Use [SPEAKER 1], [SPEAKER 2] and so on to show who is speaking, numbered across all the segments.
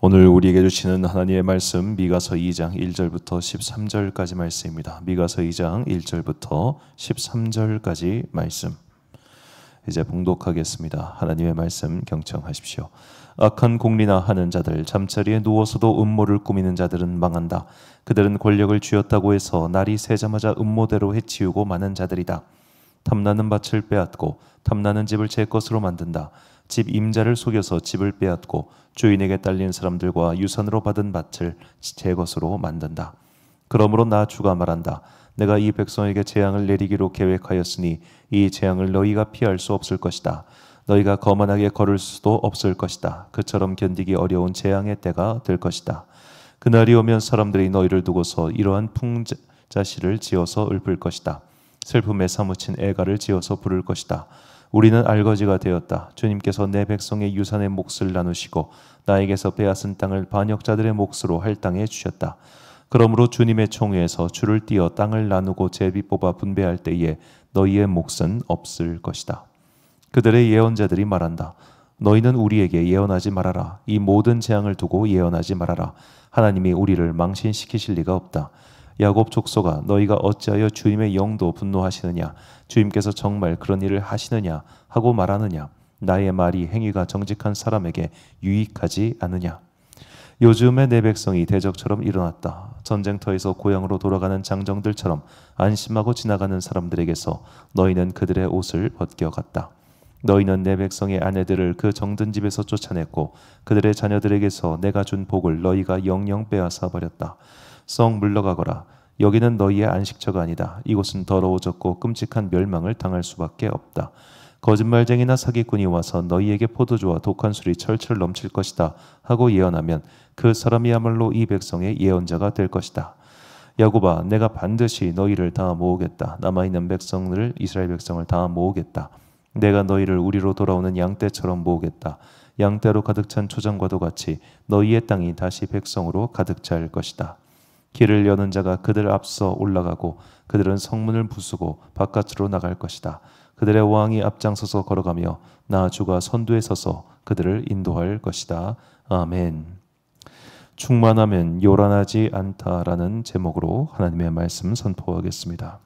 [SPEAKER 1] 오늘 우리에게 주시는 하나님의 말씀 미가서 2장 1절부터 13절까지 말씀입니다. 미가서 2장 1절부터 13절까지 말씀. 이제 봉독하겠습니다. 하나님의 말씀 경청하십시오. 악한 공리나 하는 자들, 잠자리에 누워서도 음모를 꾸미는 자들은 망한다. 그들은 권력을 쥐었다고 해서 날이 새자마자 음모대로 해치우고 마는 자들이다. 탐나는 밭을 빼앗고 탐나는 집을 제 것으로 만든다. 집 임자를 속여서 집을 빼앗고 주인에게 딸린 사람들과 유산으로 받은 밭을 제 것으로 만든다. 그러므로 나 주가 말한다. 내가 이 백성에게 재앙을 내리기로 계획하였으니 이 재앙을 너희가 피할 수 없을 것이다. 너희가 거만하게 걸을 수도 없을 것이다. 그처럼 견디기 어려운 재앙의 때가 될 것이다. 그날이 오면 사람들이 너희를 두고서 이러한 풍자시를 지어서 읊을 것이다. 슬픔에 사무친 애가를 지어서 부를 것이다. 우리는 알거지가 되었다. 주님께서 내 백성의 유산의 몫을 나누시고 나에게서 빼앗은 땅을 반역자들의 몫으로 할당해 주셨다. 그러므로 주님의 총회에서 줄을 띄어 땅을 나누고 제비 뽑아 분배할 때에 너희의 몫은 없을 것이다. 그들의 예언자들이 말한다. 너희는 우리에게 예언하지 말아라. 이 모든 재앙을 두고 예언하지 말아라. 하나님이 우리를 망신시키실 리가 없다. 야곱 족속아, 너희가 어찌하여 주님의 영도 분노하시느냐? 주님께서 정말 그런 일을 하시느냐? 하고 말하느냐? 나의 말이 행위가 정직한 사람에게 유익하지 않으냐? 요즘에 내 백성이 대적처럼 일어났다. 전쟁터에서 고향으로 돌아가는 장정들처럼 안심하고 지나가는 사람들에게서 너희는 그들의 옷을 벗겨갔다. 너희는 내 백성의 아내들을 그 정든 집에서 쫓아냈고 그들의 자녀들에게서 내가 준 복을 너희가 영영 빼앗아 버렸다. 썩 물러가거라. 여기는 너희의 안식처가 아니다. 이곳은 더러워졌고 끔찍한 멸망을 당할 수밖에 없다. 거짓말쟁이나 사기꾼이 와서 너희에게 포도주와 독한 술이 철철 넘칠 것이다 하고 예언하면 그 사람이야말로 이 백성의 예언자가 될 것이다. 야곱아, 내가 반드시 너희를 다 모으겠다. 남아있는 백성을, 이스라엘 백성을 다 모으겠다. 내가 너희를 우리로 돌아오는 양떼처럼 모으겠다. 양떼로 가득 찬 초장과도 같이 너희의 땅이 다시 백성으로 가득 찰 것이다. 길을 여는 자가 그들 앞서 올라가고 그들은 성문을 부수고 바깥으로 나갈 것이다. 그들의 왕이 앞장서서 걸어가며 나 주가 선두에 서서 그들을 인도할 것이다. 아멘. 충만하면 요란하지 않다라는 제목으로 하나님의 말씀 선포하겠습니다.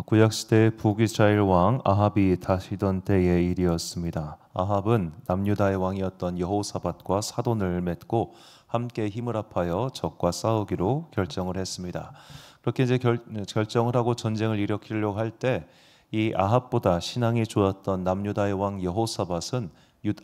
[SPEAKER 1] 구약시대 북이스라엘 왕 아합이 다시던 때의 일이었습니다. 아합은 남유다의 왕이었던 여호사밧과 사돈을 맺고 함께 힘을 합하여 적과 싸우기로 결정을 했습니다. 그렇게 이제 결정을 하고 전쟁을 일으키려고 할 때 이 아합보다 신앙이 좋았던 남유다의 왕 여호사밧은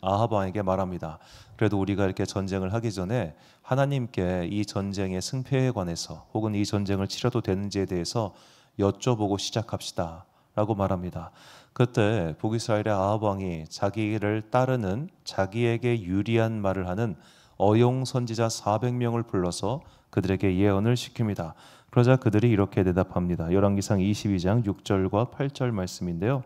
[SPEAKER 1] 아합 왕에게 말합니다. 그래도 우리가 이렇게 전쟁을 하기 전에 하나님께 이 전쟁의 승패에 관해서 혹은 이 전쟁을 치러도 되는지에 대해서 여쭤보고 시작합시다 라고 말합니다. 그때 북이스라엘의 아합 왕이 자기를 따르는 자기에게 유리한 말을 하는 어용 선지자 400명을 불러서 그들에게 예언을 시킵니다. 그러자 그들이 이렇게 대답합니다. 열왕기상 22장 6절과 8절 말씀인데요.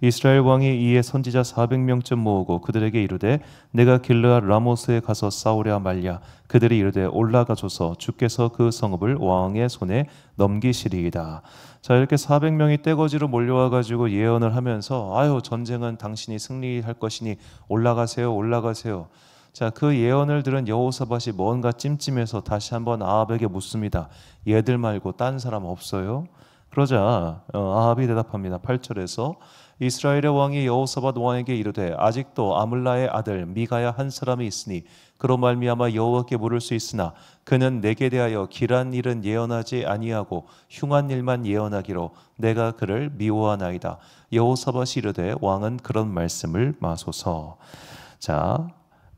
[SPEAKER 1] 이스라엘 왕이 이에 선지자 400명쯤 모으고 그들에게 이르되 내가 길르앗 라모스에 가서 싸우랴 말랴. 그들이 이르되 올라가소서. 주께서 그 성읍을 왕의 손에 넘기시리이다. 자, 이렇게 400명이 떼거지로 몰려와 가지고 예언을 하면서 아유, 전쟁은 당신이 승리할 것이니 올라가세요, 올라가세요. 자, 그 예언을 들은 여호사밧이 뭔가 찜찜해서 다시 한번 아합에게 묻습니다. 얘들 말고 딴 사람 없어요? 그러자 아합이 대답합니다. 8절에서 이스라엘의 왕이 여호사밧 왕에게 이르되 아직도 아물라의 아들 미가야 한 사람이 있으니 그로 말미암아 여호와께 물을 수 있으나 그는 내게 대하여 길한 일은 예언하지 아니하고 흉한 일만 예언하기로 내가 그를 미워하나이다. 여호사밧이 이르되 왕은 그런 말씀을 마소서. 자,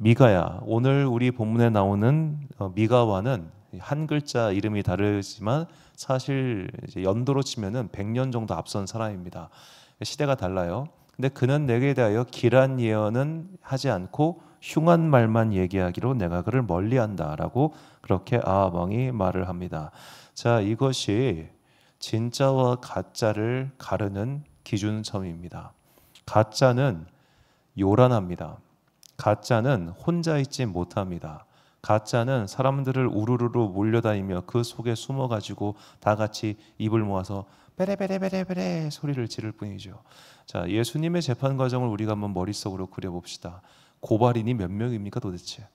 [SPEAKER 1] 미가야, 오늘 우리 본문에 나오는 미가와는 한 글자 이름이 다르지만 사실 연도로 치면은 100년 정도 앞선 사람입니다. 시대가 달라요. 근데 그는 내게 대하여 길한 예언은 하지 않고 흉한 말만 얘기하기로 내가 그를 멀리한다라고 그렇게 아합 왕이 말을 합니다. 자, 이것이 진짜와 가짜를 가르는 기준점입니다. 가짜는 요란합니다. 가짜는 혼자 있지 못합니다. 가짜는 사람들을 우르르르 몰려다니며 그 속에 숨어가지고 다 같이 입을 모아서 베레베레베레베레 소리를 지를 뿐이죠. 자, 예수님의 재판 과정을 우리가 한번 머릿속으로 그려봅시다. 고발인이 몇 명입니까 도대체?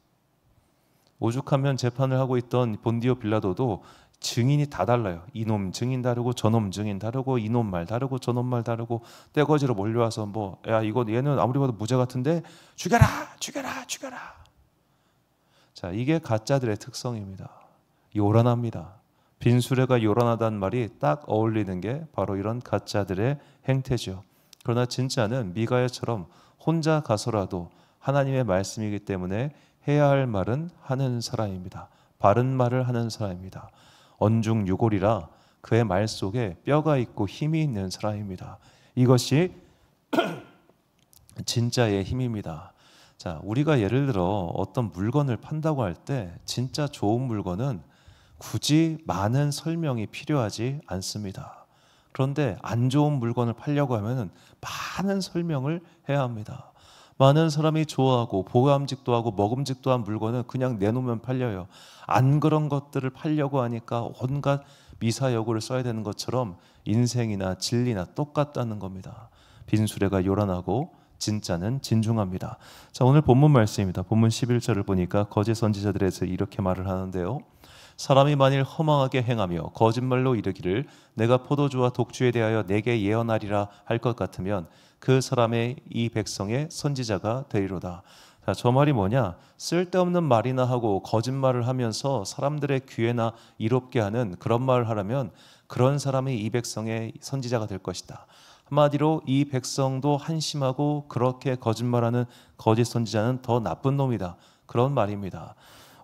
[SPEAKER 1] 오죽하면 재판을 하고 있던 본디오 빌라도도 증인이 다 달라요. 이놈 증인 다르고 저놈 증인 다르고 이놈 말 다르고 저놈 말 다르고 떼거지로 몰려와서 뭐 야 이거 얘는 아무리 봐도 무죄 같은데 죽여라 죽여라 죽여라. 자, 이게 가짜들의 특성입니다. 요란합니다. 빈수레가 요란하다는 말이 딱 어울리는 게 바로 이런 가짜들의 행태죠. 그러나 진짜는 미가야처럼 혼자 가서라도 하나님의 말씀이기 때문에 해야 할 말은 하는 사람입니다. 바른 말을 하는 사람입니다. 언중유골이라 그의 말 속에 뼈가 있고 힘이 있는 사람입니다. 이것이 진짜의 힘입니다. 자, 우리가 예를 들어 어떤 물건을 판다고 할 때 진짜 좋은 물건은 굳이 많은 설명이 필요하지 않습니다. 그런데 안 좋은 물건을 팔려고 하면 많은 설명을 해야 합니다. 많은 사람이 좋아하고 보감직도 하고 먹음직도 한 물건은 그냥 내놓으면 팔려요. 안 그런 것들을 팔려고 하니까 온갖 미사여구를 써야 되는 것처럼 인생이나 진리나 똑같다는 겁니다. 빈수레가 요란하고 진짜는 진중합니다. 자, 오늘 본문 말씀입니다. 본문 11절을 보니까 거짓 선지자들에서 이렇게 말을 하는데요. 사람이 만일 허망하게 행하며 거짓말로 이르기를 내가 포도주와 독주에 대하여 내게 예언하리라 할 것 같으면 그 사람의 이 백성의 선지자가 되리로다. 자, 저 말이 뭐냐? 쓸데없는 말이나 하고 거짓말을 하면서 사람들의 귀에나 이롭게 하는 그런 말을 하려면 그런 사람이 이 백성의 선지자가 될 것이다. 한마디로 이 백성도 한심하고 그렇게 거짓말하는 거짓 선지자는 더 나쁜 놈이다. 그런 말입니다.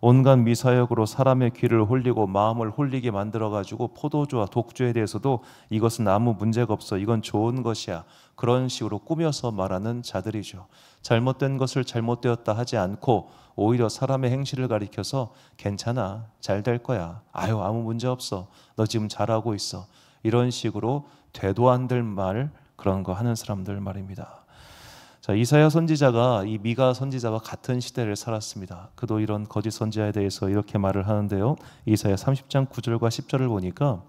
[SPEAKER 1] 온갖 미사역으로 사람의 귀를 홀리고 마음을 홀리게 만들어가지고 포도주와 독주에 대해서도 이것은 아무 문제가 없어, 이건 좋은 것이야, 그런 식으로 꾸며서 말하는 자들이죠. 잘못된 것을 잘못되었다 하지 않고 오히려 사람의 행실을 가리켜서 괜찮아, 잘 될 거야, 아유 아무 문제 없어, 너 지금 잘하고 있어, 이런 식으로 되도 안 될 말, 그런 거 하는 사람들 말입니다. 자, 이사야 선지자가 이 미가 선지자와 같은 시대를 살았습니다. 그도 이런 거짓 선지자에 대해서 이렇게 말을 하는데요. 이사야 30장 9절과 10절을 보니까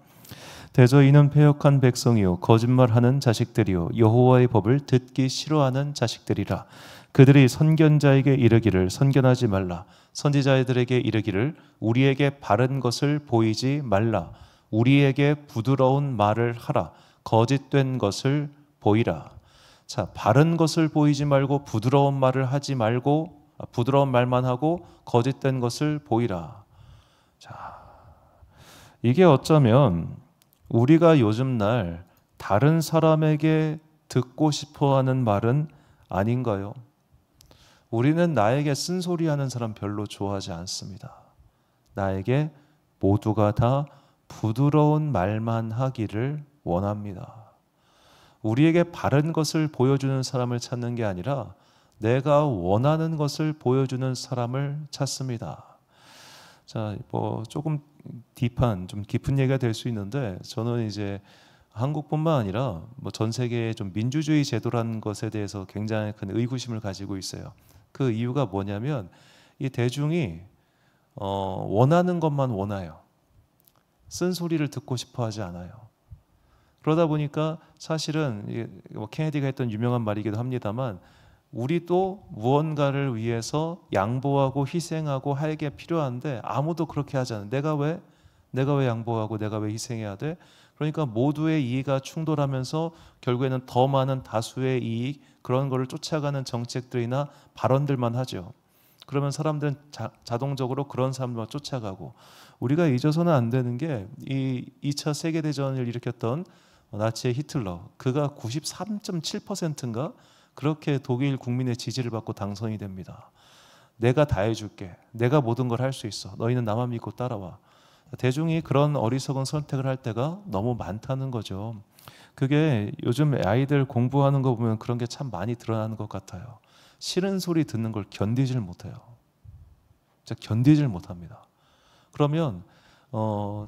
[SPEAKER 1] 대저 이는 패역한 백성이요 거짓말하는 자식들이요 여호와의 법을 듣기 싫어하는 자식들이라. 그들이 선견자에게 이르기를 선견하지 말라. 선지자들에게 이르기를 우리에게 바른 것을 보이지 말라. 우리에게 부드러운 말을 하라. 거짓된 것을 보이라. 자, 바른 것을 보이지 말고 부드러운 말을 하지 말고 부드러운 말만 하고 거짓된 것을 보이라. 자, 이게 어쩌면 우리가 요즘 날 다른 사람에게 듣고 싶어하는 말은 아닌가요? 우리는 나에게 쓴소리하는 사람 별로 좋아하지 않습니다. 나에게 모두가 다 부드러운 말만 하기를 원합니다. 우리에게 바른 것을 보여주는 사람을 찾는 게 아니라 내가 원하는 것을 보여주는 사람을 찾습니다. 자, 뭐 조금 딥한, 좀 깊은 얘기가 될 수 있는데 저는 이제 한국뿐만 아니라 뭐 전 세계의 좀 민주주의 제도라는 것에 대해서 굉장히 큰 의구심을 가지고 있어요. 그 이유가 뭐냐면 이 대중이 원하는 것만 원해요. 쓴소리를 듣고 싶어 하지 않아요. 그러다 보니까 사실은 뭐 케네디가 했던 유명한 말이기도 합니다만 우리도 무언가를 위해서 양보하고 희생하고 할 게 필요한데 아무도 그렇게 하지 않아요. 내가 왜 양보하고 내가 왜 희생해야 돼? 그러니까 모두의 이익이 충돌하면서 결국에는 더 많은 다수의 이익, 그런 거를 쫓아가는 정책들이나 발언들만 하죠. 그러면 사람들은 자동적으로 그런 사람들만 쫓아가고, 우리가 잊어서는 안 되는 게 이 2차 세계대전을 일으켰던 나치의 히틀러, 그가 93.7%인가 그렇게 독일 국민의 지지를 받고 당선이 됩니다. 내가 다 해줄게, 내가 모든 걸 할 수 있어, 너희는 나만 믿고 따라와. 대중이 그런 어리석은 선택을 할 때가 너무 많다는 거죠. 그게 요즘 아이들 공부하는 거 보면 그런 게 참 많이 드러나는 것 같아요. 싫은 소리 듣는 걸 견디질 못해요. 진짜 견디질 못합니다. 그러면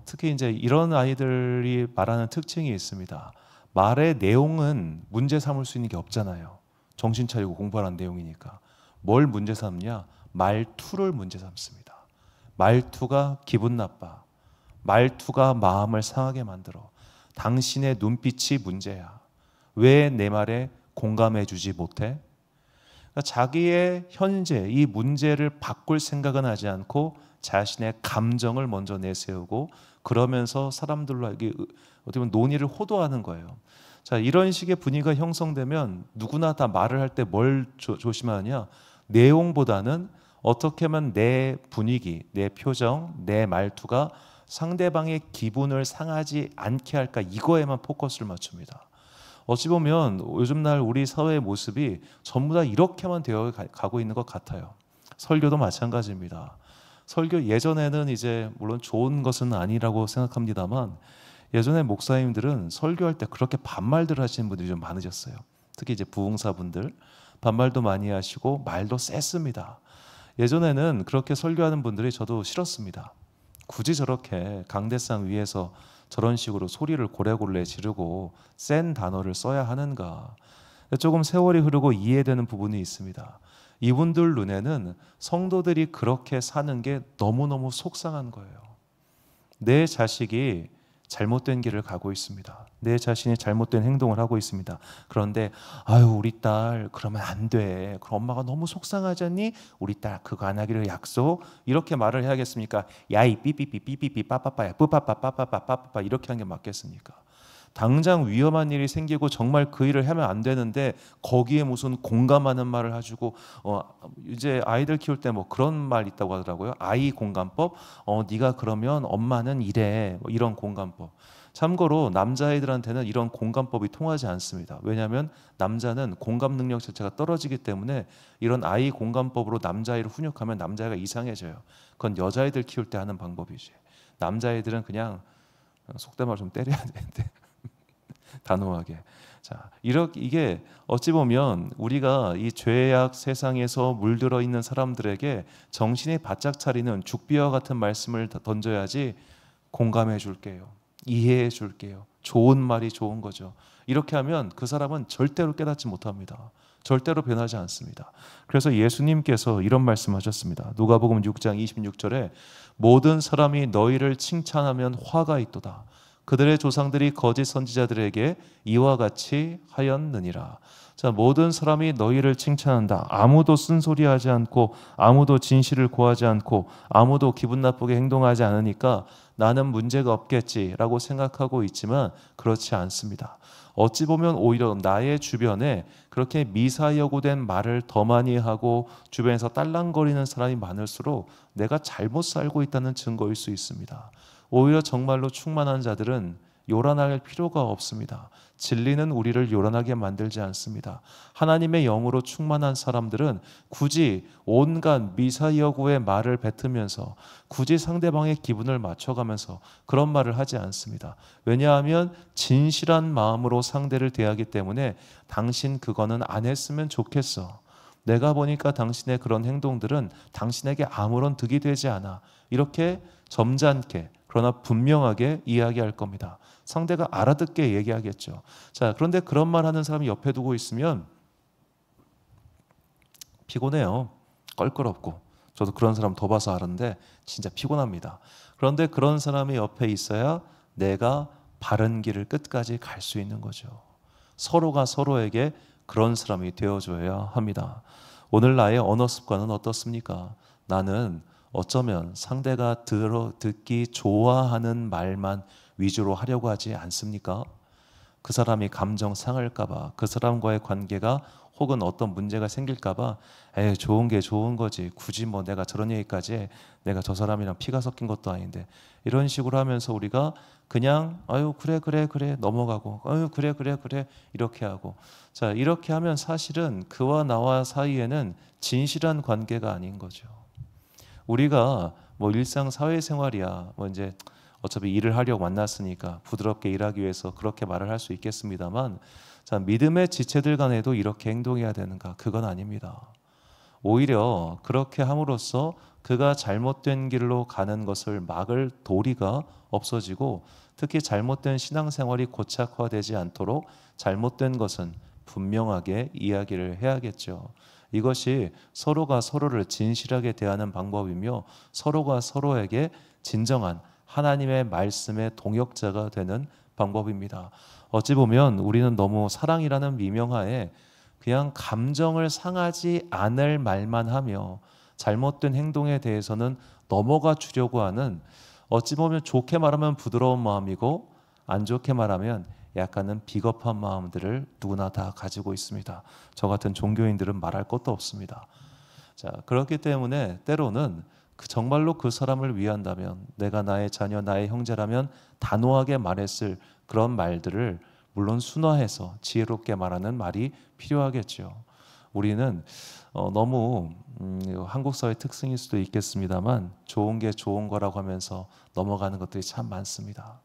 [SPEAKER 1] 특히 이제 이런 아이들이 말하는 특징이 있습니다. 말의 내용은 문제 삼을 수 있는 게 없잖아요. 정신 차리고 공부하라는 내용이니까. 뭘 문제 삼냐? 말투를 문제 삼습니다. 말투가 기분 나빠. 말투가 마음을 상하게 만들어. 당신의 눈빛이 문제야. 왜 내 말에 공감해 주지 못해? 그러니까 자기의 현재 이 문제를 바꿀 생각은 하지 않고 자신의 감정을 먼저 내세우고 그러면서 사람들로 어떻게 보면 논의를 호도하는 거예요. 자, 이런 식의 분위기가 형성되면 누구나 다 말을 할 때 뭘 조심하느냐? 내용보다는 어떻게 하면 내 분위기, 내 표정, 내 말투가 상대방의 기분을 상하지 않게 할까, 이거에만 포커스를 맞춥니다. 어찌 보면 요즘 날 우리 사회의 모습이 전부 다 이렇게만 되어 가고 있는 것 같아요. 설교도 마찬가지입니다. 설교 예전에는 이제 물론 좋은 것은 아니라고 생각합니다만, 예전에 목사님들은 설교할 때 그렇게 반말들 하시는 분들이 좀 많으셨어요. 특히 이제 부흥사분들 반말도 많이 하시고 말도 셌습니다. 예전에는 그렇게 설교하는 분들이 저도 싫었습니다. 굳이 저렇게 강대상 위에서 저런 식으로 소리를 고래고래 지르고 센 단어를 써야 하는가. 조금 세월이 흐르고 이해되는 부분이 있습니다. 이분들 눈에는 성도들이 그렇게 사는 게 너무너무 속상한 거예요. 내 자식이 잘못된 길을 가고 있습니다. 내 자신이 잘못된 행동을 하고 있습니다. 그런데 아유, 우리 딸 그러면 안 돼. 그럼 엄마가 너무 속상하지 않니? 우리 딸 그거 안 하기로 약속. 이렇게 말을 해야겠습니까? 야이 삐삐삐 삐삐삐 빠빠빠야 뿌빠빠 빠빠빠 빠빠빠 이렇게 하는 게 맞겠습니까? 당장 위험한 일이 생기고 정말 그 일을 하면 안 되는데 거기에 무슨 공감하는 말을 해주고 이제 아이들 키울 때 뭐 그런 말 있다고 하더라고요. 아이 공감법. 네가 그러면 엄마는 이래. 뭐 이런 공감법. 참고로 남자아이들한테는 이런 공감법이 통하지 않습니다. 왜냐하면 남자는 공감 능력 자체가 떨어지기 때문에 이런 아이 공감법으로 남자아이를 훈육하면 남자아이가 이상해져요. 그건 여자아이들 키울 때 하는 방법이지. 남자아이들은 그냥 속된 말 좀 때려야 되는데 단호하게. 자, 이게 어찌 보면 우리가 이 죄악 세상에서 물들어 있는 사람들에게 정신이 바짝 차리는 죽비와 같은 말씀을 던져야지. 공감해 줄게요. 이해해 줄게요. 좋은 말이 좋은 거죠. 이렇게 하면 그 사람은 절대로 깨닫지 못합니다. 절대로 변하지 않습니다. 그래서 예수님께서 이런 말씀하셨습니다. 누가복음 6장 26절에 모든 사람이 너희를 칭찬하면 화가 있도다. 그들의 조상들이 거짓 선지자들에게 이와 같이 하였느니라. 자, 모든 사람이 너희를 칭찬한다. 아무도 쓴소리하지 않고 아무도 진실을 고하지 않고 아무도 기분 나쁘게 행동하지 않으니까 나는 문제가 없겠지라고 생각하고 있지만 그렇지 않습니다. 어찌 보면 오히려 나의 주변에 그렇게 미사여구된 말을 더 많이 하고 주변에서 딸랑거리는 사람이 많을수록 내가 잘못 살고 있다는 증거일 수 있습니다. 오히려 정말로 충만한 자들은 요란할 필요가 없습니다. 진리는 우리를 요란하게 만들지 않습니다. 하나님의 영으로 충만한 사람들은 굳이 온갖 미사여구의 말을 뱉으면서 굳이 상대방의 기분을 맞춰가면서 그런 말을 하지 않습니다. 왜냐하면 진실한 마음으로 상대를 대하기 때문에 당신 그거는 안 했으면 좋겠어. 내가 보니까 당신의 그런 행동들은 당신에게 아무런 득이 되지 않아. 이렇게 점잖게 그러나 분명하게 이야기할 겁니다. 상대가 알아듣게 얘기하겠죠. 자, 그런데 그런 말 하는 사람이 옆에 두고 있으면 피곤해요. 껄끄럽고. 저도 그런 사람 더 봐서 아는데 진짜 피곤합니다. 그런데 그런 사람이 옆에 있어야 내가 바른 길을 끝까지 갈 수 있는 거죠. 서로가 서로에게 그런 사람이 되어줘야 합니다. 오늘 나의 언어 습관은 어떻습니까? 나는 어쩌면 상대가 듣기 좋아하는 말만 위주로 하려고 하지 않습니까? 그 사람이 감정 상할까 봐, 그 사람과의 관계가 혹은 어떤 문제가 생길까 봐 좋은 게 좋은 거지. 굳이 뭐 내가 저런 얘기까지 해. 내가 저 사람이랑 피가 섞인 것도 아닌데. 이런 식으로 하면서 우리가 그냥 아유 그래 넘어가고 아유 그래 이렇게 하고. 자, 이렇게 하면 사실은 그와 나와 사이에는 진실한 관계가 아닌 거죠. 우리가 뭐 일상 사회생활이야 뭐 이제 어차피 일을 하려고 만났으니까 부드럽게 일하기 위해서 그렇게 말을 할 수 있겠습니다만, 자, 믿음의 지체들 간에도 이렇게 행동해야 되는가? 그건 아닙니다. 오히려 그렇게 함으로써 그가 잘못된 길로 가는 것을 막을 도리가 없어지고, 특히 잘못된 신앙생활이 고착화되지 않도록 잘못된 것은 분명하게 이야기를 해야겠죠. 이것이 서로가 서로를 진실하게 대하는 방법이며 서로가 서로에게 진정한 하나님의 말씀의 동역자가 되는 방법입니다. 어찌 보면 우리는 너무 사랑이라는 미명하에 그냥 감정을 상하지 않을 말만 하며 잘못된 행동에 대해서는 넘어가 주려고 하는, 어찌 보면 좋게 말하면 부드러운 마음이고 안 좋게 말하면 약간은 비겁한 마음들을 누구나 다 가지고 있습니다. 저 같은 종교인들은 말할 것도 없습니다. 자, 그렇기 때문에 때로는 정말로 그 사람을 위한다면, 내가 나의 자녀, 나의 형제라면 단호하게 말했을 그런 말들을 물론 순화해서 지혜롭게 말하는 말이 필요하겠죠. 우리는 너무 한국 사회 특성일 수도 있겠습니다만 좋은 게 좋은 거라고 하면서 넘어가는 것들이 참 많습니다.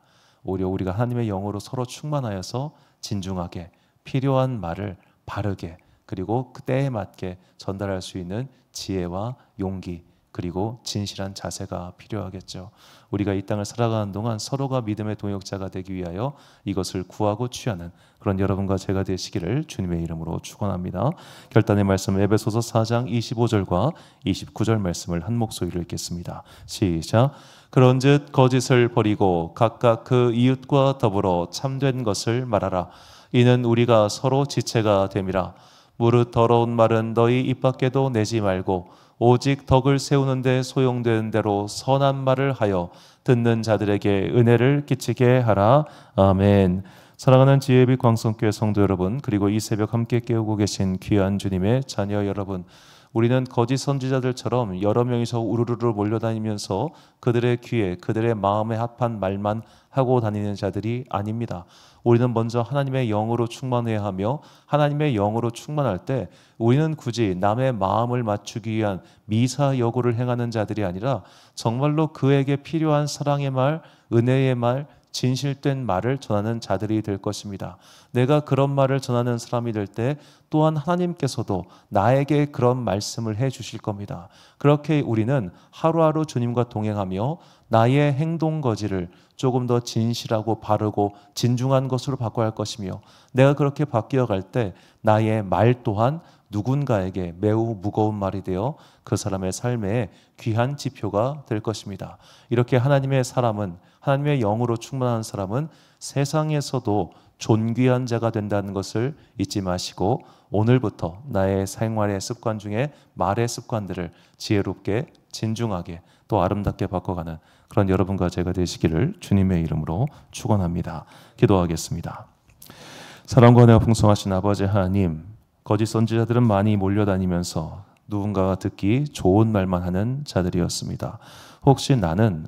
[SPEAKER 1] 오히려 우리가 하나님의 영으로 서로 충만하여서 진중하게 필요한 말을 바르게, 그리고 그 때에 맞게 전달할 수 있는 지혜와 용기, 그리고 진실한 자세가 필요하겠죠. 우리가 이 땅을 살아가는 동안 서로가 믿음의 동역자가 되기 위하여 이것을 구하고 취하는 그런 여러분과 제가 되시기를 주님의 이름으로 축원합니다. 결단의 말씀 에베소서 4장 25절과 29절 말씀을 한 목소리로 읽겠습니다. 시작. 그런즉 거짓을 버리고 각각 그 이웃과 더불어 참된 것을 말하라. 이는 우리가 서로 지체가 됨이라. 무릇 더러운 말은 너희 입 밖에도 내지 말고 오직 덕을 세우는 데 소용되는 대로 선한 말을 하여 듣는 자들에게 은혜를 끼치게 하라. 아멘. 사랑하는 지혜빛 광성교회 성도 여러분, 그리고 이 새벽 함께 깨우고 계신 귀한 주님의 자녀 여러분, 우리는 거짓 선지자들처럼 여러 명이서 우르르르 몰려다니면서 그들의 귀에 그들의 마음에 합한 말만 하고 다니는 자들이 아닙니다. 우리는 먼저 하나님의 영으로 충만해야 하며, 하나님의 영으로 충만할 때 우리는 굳이 남의 마음을 맞추기 위한 미사여구를 행하는 자들이 아니라 정말로 그에게 필요한 사랑의 말, 은혜의 말, 진실된 말을 전하는 자들이 될 것입니다. 내가 그런 말을 전하는 사람이 될 때 또한 하나님께서도 나에게 그런 말씀을 해 주실 겁니다. 그렇게 우리는 하루하루 주님과 동행하며 나의 행동 거지를 조금 더 진실하고 바르고 진중한 것으로 바꿔야 할 것이며, 내가 그렇게 바뀌어 갈 때 나의 말 또한 누군가에게 매우 무거운 말이 되어 그 사람의 삶에 귀한 지표가 될 것입니다. 이렇게 하나님의 사람은, 하나님의 영으로 충만한 사람은 세상에서도 존귀한 자가 된다는 것을 잊지 마시고, 오늘부터 나의 생활의 습관 중에 말의 습관들을 지혜롭게, 진중하게, 또 아름답게 바꿔가는 그런 여러분과 제가 되시기를 주님의 이름으로 축원합니다. 기도하겠습니다. 사랑과 은혜가 풍성하신 아버지 하나님, 거짓 선지자들은 많이 몰려다니면서 누군가가 듣기 좋은 말만 하는 자들이었습니다. 혹시 나는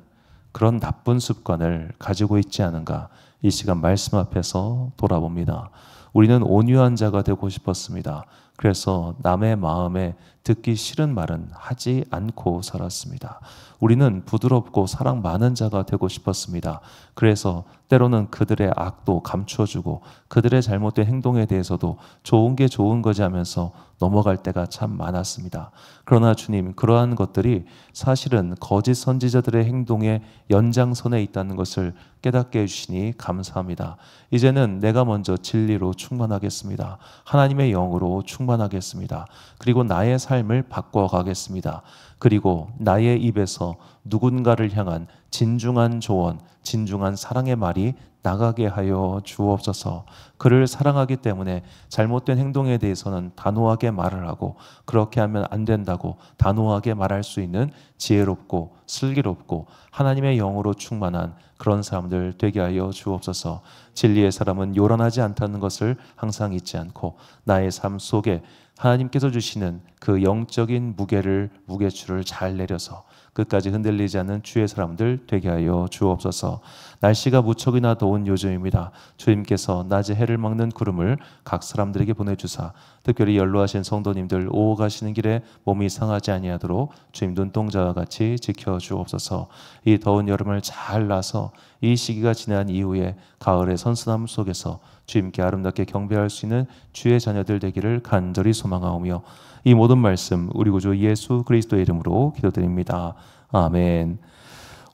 [SPEAKER 1] 그런 나쁜 습관을 가지고 있지 않은가, 이 시간 말씀 앞에서 돌아봅니다. 우리는 온유한 자가 되고 싶었습니다. 그래서 남의 마음에 듣기 싫은 말은 하지 않고 살았습니다. 우리는 부드럽고 사랑 많은 자가 되고 싶었습니다. 그래서 때로는 그들의 악도 감추어주고 그들의 잘못된 행동에 대해서도 좋은 게 좋은 거지 하면서 넘어갈 때가 참 많았습니다. 그러나 주님, 그러한 것들이 사실은 거짓 선지자들의 행동의 연장선에 있다는 것을 깨닫게 해주시니 감사합니다. 이제는 내가 먼저 진리로 충만하겠습니다. 하나님의 영으로 충만하겠습니다. 그리고 나의 삶을 바꿔가겠습니다. 그리고 나의 입에서 누군가를 향한 진중한 조언, 진중한 사랑의 말이 나가게 하여 주옵소서. 그를 사랑하기 때문에 잘못된 행동에 대해서는 단호하게 말을 하고, 그렇게 하면 안 된다고 단호하게 말할 수 있는 지혜롭고 슬기롭고 하나님의 영으로 충만한 그런 사람들 되게 하여 주옵소서. 진리의 사람은 요란하지 않다는 것을 항상 잊지 않고, 나의 삶 속에 하나님께서 주시는 그 영적인 무게추를 잘 내려서 끝까지 흔들리지 않는 주의 사람들 되게 하여 주옵소서. 날씨가 무척이나 더운 요즘입니다. 주님께서 낮에 해를 막는 구름을 각 사람들에게 보내주사, 특별히 연로하신 성도님들 오후 가시는 길에 몸이 상하지 아니하도록 주님 눈동자와 같이 지켜주옵소서. 이 더운 여름을 잘 나서 이 시기가 지난 이후에 가을의 선선함 속에서 주님께 아름답게 경배할 수 있는 주의 자녀들 되기를 간절히 소망하오며, 이 모든 말씀 우리 구주 예수 그리스도의 이름으로 기도드립니다. 아멘.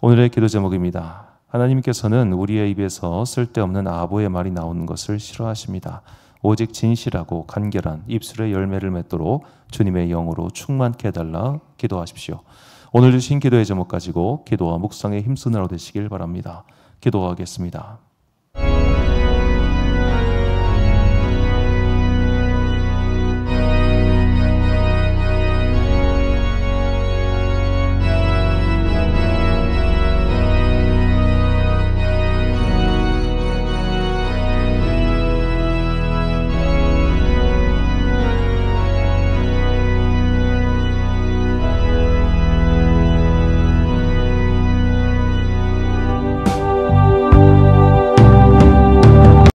[SPEAKER 1] 오늘의 기도 제목입니다. 하나님께서는 우리의 입에서 쓸데없는 아부의 말이 나오는 것을 싫어하십니다. 오직 진실하고 간결한 입술의 열매를 맺도록 주님의 영으로 충만케 해달라 기도하십시오. 오늘 주신 기도의 제목 가지고 기도와 묵상에 힘쓰는 하루 되시길 바랍니다. 기도하겠습니다.